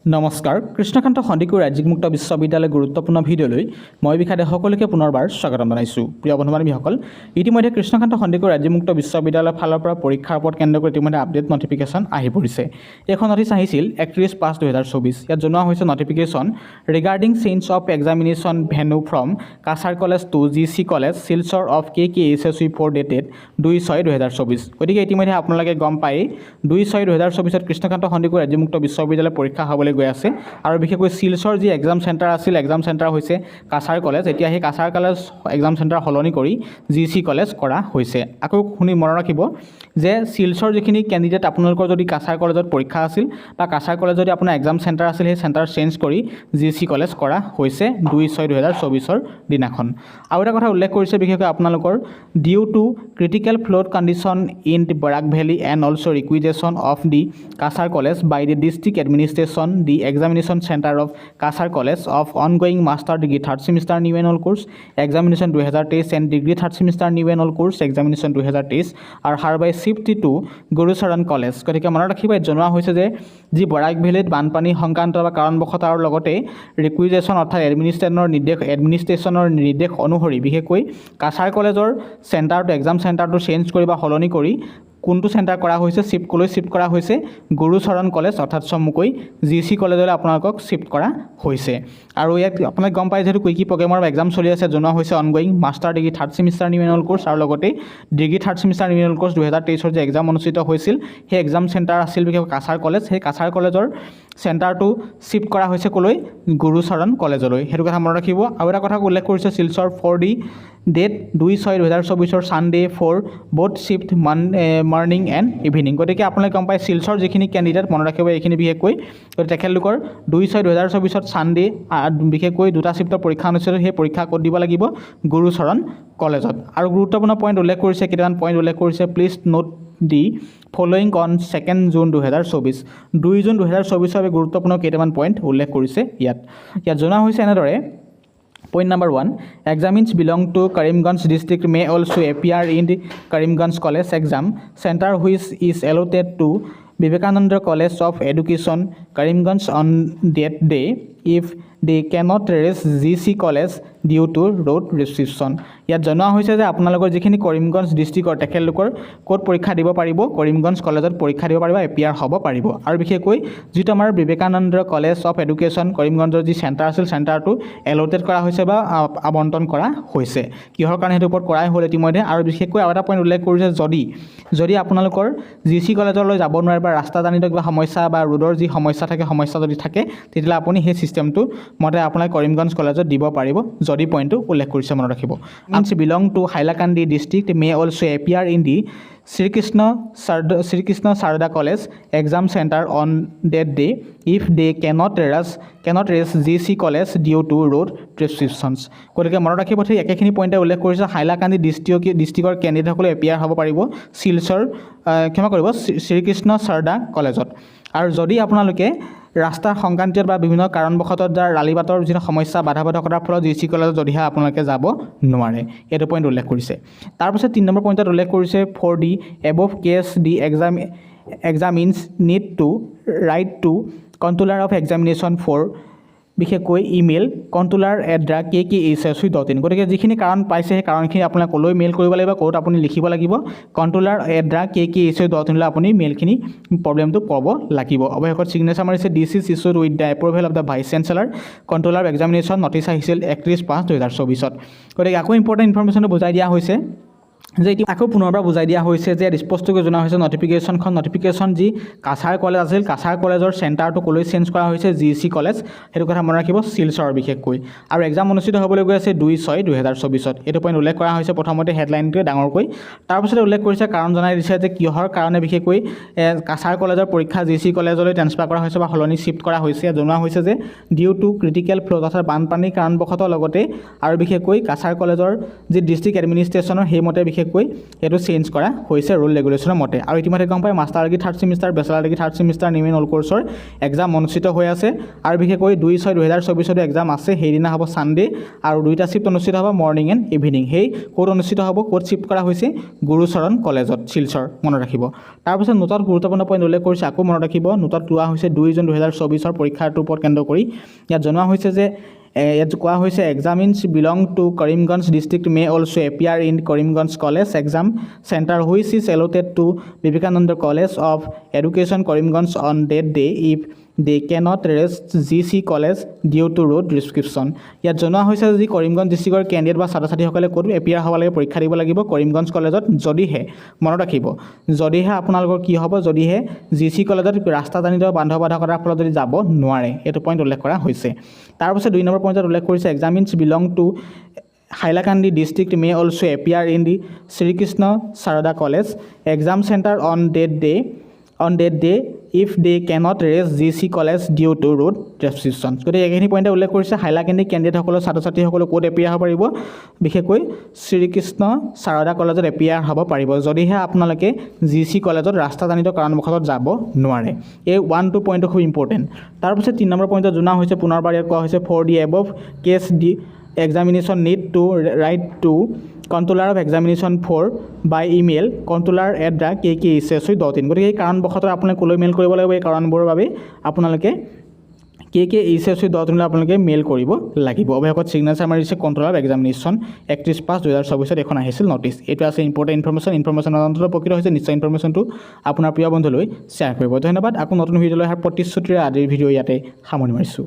নমস্কাৰ, কৃষ্ণকান্ত সন্দিকৈ ৰাজ্যিক মুক্ত বিশ্ববিদ্যালয় গুৰুত্বপূৰ্ণ ভিডিঅ'লৈ মই বিখাদে সকলোকে পুনৰবাৰ স্বাগতম জনাইছোঁ। প্ৰিয় বন্ধু-বান্ধৱীসকল, ইতিমধ্যে কৃষ্ণকান্ত সন্দিকৈ ৰাজ্যিক মুক্ত বিশ্ববিদ্যালয়ৰ ফালৰ পৰা পৰীক্ষাৰ ওপৰত কেন্দ্ৰ কৰি ইতিমধ্যে আপডেট নটিফিকেশ্যন আহি পৰিছে। এইখন নটিচ আহিছিল 31/5/2024। ইয়াত জনোৱা হৈছে notification regarding change of examination venue from Cachar college to GC college Silchar of KKHSU for dated 2/6/2024। গতিকে ইতিমধ্যে আপোনালোকে গম পায় 2/6/2024 কৃষ্ণকান্ত সন্দিকৈ ৰাজ্যিক মুক্ত বিশ্ববিদ্যালয় পৰীক্ষা হ'বলৈ গৈ আছে। আৰু বিশেষকৈ শিলচৰ যি এক্সাম চেণ্টাৰ আছিল, এক্সাম চেণ্টাৰ হৈছে কাছাৰ কলেজ। এতিয়া সেই কাছাৰ কলেজ এক্সাম চেণ্টাৰ সলনি কৰি GC কলেজ কৰা হৈছে। আকৌ শুনি মনত ৰাখিব যে শিলচৰ যিখিনি কেণ্ডিডেট আপোনালোকৰ যদি কাছাৰ কলেজত পৰীক্ষা আছিল বা কাছাৰ কলেজ যদি আপোনাৰ এক্সাম চেণ্টাৰ আছিল, সেই চেণ্টাৰ চেঞ্জ কৰি GC কলেজ কৰা হৈছে 2/6/2024 দিনাখন। আৰু এটা কথা উল্লেখ কৰিছে বিশেষকৈ আপোনালোকৰ due to critical flood condition in the Barak valley and also' requisition of the Cachar college by the district administration the examination center of Kasar College of ongoing master degree third semester new annual course examination 2023 and degree third semester new annual course examination 2023 are hereby shifted to Gurucharan College। গতিকে মনত ৰাখিবা জনোৱা হৈছে যে যি বৰাক ভেলীত বানপানী সংক্ৰান্ত বা কাৰণবশতাৰ লগতে ৰিকুইজেশ্যন অৰ্থাৎ এডমিনিষ্ট্ৰেশ্যনৰ নিৰ্দেশ অনুসৰি বিশেষকৈ কাছাৰ কলেজৰ চেণ্টাৰটো এক্সাম চেণ্টাৰটো চেঞ্জ কৰি বা সলনি কৰি কোনটো চেণ্টাৰ কৰা হৈছে, শিফ্ট কৰা হৈছে গুৰুচৰণ কলেজ অৰ্থাৎ চমুকৈ GC কলেজলৈ আপোনালোকক শিফ্ট কৰা হৈছে। আৰু ইয়াত আপোনালোকে গম পায় যিহেতু কুইকি প্ৰগ্ৰেমৰ এক্সাম চলি আছে, জনোৱা হৈছে ongoing master degree third semester new annual course আৰু লগতে degree third semester new annual course 2023 যে এক্সাম অনুষ্ঠিত হৈছিল, সেই এক্সাম চেণ্টাৰ আছিল বিশেষকৈ কাছাৰ কলেজ। সেই কাছাৰ কলেজৰ চেণ্টাৰটো শিফ্ট কৰা হৈছে ক'লৈ, গুৰুচৰণ কলেজলৈ। সেইটো কথা মনত ৰাখিব। আৰু এটা কথা উল্লেখ কৰিছে Silchar for the date 2/6/2024 Sunday for both shift morning and evening. গতিকে আপোনালোকে গম পায় শিলচৰ যিখিনি কেণ্ডিডেট মনত ৰাখিব এইখিনি বিশেষকৈ তেখেতলোকৰ 2/6/2024 ছানডে বিশেষকৈ দুটা শিফ্টৰ পৰীক্ষা অনুষ্ঠিত, সেই পৰীক্ষা ক'ত দিব লাগিব, গুৰুচৰণ কলেজত। আৰু গুৰুত্বপূৰ্ণ পইণ্ট উল্লেখ কৰিছে, কেইটামান পইণ্ট উল্লেখ কৰিছে, please note the following on 2 June 2024। 2 June 2024 বাবে গুৰুত্বপূৰ্ণ কেইটামান পইণ্ট উল্লেখ কৰিছে ইয়াত জনোৱা হৈছে এনেদৰে। Point number 1, examines belong to Karimganj district may also appear in the Karimganj College exam center which is allotted to Vivekananda College of Education, Karimganj on that day if they cannot reach GC College due to road restriction। ইয়াত জনোৱা হৈছে যে আপোনালোকৰ যিখিনি কৰিমগঞ্জ ডিষ্ট্ৰিক্টৰ তেখেতলোকৰ ক'ত পৰীক্ষা দিব পাৰিব, কৰিমগঞ্জ কলেজত পৰীক্ষা দিব পাৰিব, এপিয়াৰ হ'ব পাৰিব। আৰু বিশেষকৈ যিটো আমাৰ বিবেকানন্দ কলেজ অফ এডুকেশ্যন কৰিমগঞ্জৰ যি চেণ্টাৰ আছিল, চেণ্টাৰটো এলটেড কৰা হৈছে বা আবণ্টন কৰা হৈছে। কিহৰ কাৰণে সেইটো ওপৰত কৰাই হ'ল ইতিমধ্যে। আৰু বিশেষকৈ আৰু এটা পইণ্ট উল্লেখ কৰিছে, যদি আপোনালোকৰ GC কলেজলৈ যাব নোৱাৰে বা ৰাস্তাজনিত কিবা সমস্যা বা ৰোডৰ যি সমস্যা যদি থাকে তেতিয়াহ'লে আপুনি সেই ছিষ্টেমটো মতে আপোনাক কৰিমগঞ্জ কলেজত দিব পাৰিব, যদি পইণ্টটো উল্লেখ কৰিছে মনত ৰাখিব। Ones belong to Hailakandi district may also' appear in the Srikrishna Sarada college exam centre on date day if they cannot reach GC college due to road restrictions. গতিকে মনত ৰাখিব, ঠিক একেখিনি পইণ্টে উল্লেখ কৰিছে। হাইলাকান্দি ডিষ্ট্ৰিক্টৰ কেণ্ডিডেটসকলে এপিয়াৰ হ'ব পাৰিব শিলচৰ শ্ৰীকৃষ্ণ সাৰদা কলেজত। আৰু যদি আপোনালোকে ৰাস্তা সংক্ৰান্তীয় বা বিভিন্ন কাৰণবশতঃ যাৰ ৰালিবাটৰ যিটো সমস্যা বাধাবাধকতাৰ ফলত GC কলেজত যদিহে আপোনালোকে যাব নোৱাৰে, এইটো পইণ্ট উল্লেখ কৰিছে। তাৰপিছত 3 নম্বৰ পইণ্টত উল্লেখ কৰিছে for the above case the examinees need to write to controller of examination for বিশেষকৈ ইমেইল controller@KKHSU.in। গতিকে যিখিনি কাৰণ পাইছে সেই কাৰণখিনি আপোনাক ক'লৈ মেইল কৰিব লাগিব, ক'ত আপুনি লিখিব লাগিব, controller@KKHSU.in আপুনি মেইলখিনি প্ৰব্লেমটো পাব লাগিব। অৱশেষত ছিগনেচাৰ মাৰিছে this is issued with the approval of the vice chancellor controller of examination. Notice আহিছিল 31/5/2024। গতিকে আকৌ ইম্পৰ্টেণ্ট ইনফৰ্মেশ্যনটো বুজাই দিয়া হৈছে যে এতিয়া আকৌ পুনৰবাৰ বুজাই দিয়া হৈছে যে স্পষ্টকৈ জনোৱা হৈছে নটিফিকেশ্যন যি কাছাৰ কলেজ আছিল, কাছাৰ কলেজৰ চেণ্টাৰটো ক'লৈ চেঞ্জ কৰা হৈছে, GC কলেজ। সেইটো কথা মনত ৰাখিব শিলচৰ বিশেষকৈ। আৰু এক্সাম অনুষ্ঠিত হ'বলৈ গৈ আছে 2/6/2024। এইটো পইণ্ট উল্লেখ কৰা হৈছে প্ৰথমতে হেডলাইনটোৱে ডাঙৰকৈ। তাৰপিছতে উল্লেখ কৰিছে কাৰণ জনাই দিছে যে কিহৰ কাৰণে বিশেষকৈ কাছাৰ কলেজৰ পৰীক্ষা GC কলেজলৈ ট্ৰেন্সফাৰ কৰা হৈছে বা সলনি শিফ্ট কৰা হৈছে। জনোৱা হৈছে যে ডিউ টু ক্ৰিটিকেল ফ্ল'ড অৰ্থাৎ বানপানীৰ কাৰণবশতঃ লগতে আৰু বিশেষকৈ কাছাৰ কলেজৰ যি ডিষ্ট্ৰিক্ট এডমিনিষ্ট্ৰেশ্যনৰ সেইমতে বিশেষকৈ এইটো চেঞ্জ কৰা হৈছে ৰুল ৰেগুলেশ্যনৰ মতে আৰু ইতিমধ্যে গম পাই master degree third semester bachelor degree third semester new and old কোৰ্চৰ এক্সাম অনুষ্ঠিত হৈ আছে আৰু বিশেষকৈ 2/6/2024 এক্সাম আছে সেইদিনা হ'ব ছানডে আৰু দুইটা শিফ্ট অনুষ্ঠিত হ'ব মৰ্ণিং এণ্ড ইভিনিং সেই ক'ত অনুষ্ঠিত হ'ব ক'ত শিফ্ট কৰা হৈছে গুৰুচৰণ কলেজত শিলচৰ মনত ৰাখিব তাৰপিছত নোটত গুৰুত্বপূৰ্ণ পইণ্ট উল্লেখ কৰিছে আকৌ মনত ৰাখিব নোটত লোৱা হৈছে 2 জুন 2024 পৰীক্ষাটোৰ ওপৰত কেন্দ্ৰ কৰি ইয়াত জনোৱা হৈছে যে ইয়াত কোৱা হৈছে examinees belong to Karimganj district may also appear in Karimganj college exam centre which is allotted to Vivekananda college of education Karimganj on date day if they cannot reach GC college due to road restriction ইয়াত জনোৱা হৈছে যে কৰিমগঞ্জ ডিষ্ট্ৰিক্টৰ candidate বা ছাত্ৰ ছাত্ৰীসকলে ক'ত appear হ'ব লাগে পৰীক্ষা দিব লাগিব কৰিমগঞ্জ কলেজত যদিহে মনত ৰাখিব যদিহে আপোনালোকৰ কি হ'ব যদিহে GC কলেজত ৰাস্তাজনিত বাধ্যবাধকতাৰ ফলত যদি যাব নোৱাৰে এইটো পইণ্ট উল্লেখ কৰা হৈছে তাৰপিছত 2 নম্বৰ পইণ্টত উল্লেখ কৰিছে examinees belong to Hailakandi district may also appear in the Srikrishna Sarada college exam centre on date day if they cannot reach GC college due to road restriction গতিকে এইখিনি পইণ্টে উল্লেখ কৰিছে হাইলাকান্দি কেণ্ডিডেটসকলৰ ছাত্ৰ ছাত্ৰীসকলে ক'ত এপিয়াৰ হ'ব পাৰিব বিশেষকৈ শ্ৰীকৃষ্ণ সাৰদা কলেজত এপিয়াৰ হ'ব পাৰিব যদিহে আপোনালোকে GC কলেজত ৰাস্তাজনিত কাৰণবশতঃ যাব নোৱাৰে এই 1-2 পইণ্টটো খুব ইম্পৰ্টেণ্ট তাৰপিছত 3 নম্বৰ পইণ্টত জনা হৈছে পুনৰবাৰ ইয়াত কোৱা হৈছে for the above case the examination need to write to controller of examination for by email controller@kkssc.in গতিকে এই কাৰণবশতঃ আপোনালোকে ক'লৈ মেইল কৰিব লাগিব এই কাৰণবোৰৰ বাবে আপোনালোকে kkssc.in আপোনালোকে মেইল কৰিব লাগিব অৱশেষত চিগনেচাৰ মাৰিছে কণ্ট্ৰলাৰ অফ এক্সামিনেশ্যন 31/5/2024 এখন আহিছিল নটিছ এইটো আছে ইম্পৰ্টেণ্ট ইনফৰমেশ্যন অন্তত প্ৰকৃত হৈছে নিশ্চয় ইনফৰমেশ্যনটো আপোনাৰ প্ৰিয় বন্ধুলৈ শ্বেয়াৰ কৰিব ধন্যবাদ আকৌ নতুন ভিডিঅ'লৈ অহাৰ প্ৰতিশ্ৰুতিৰে আজিৰ ভিডিঅ' ইয়াতে সামৰণি মাৰিছোঁ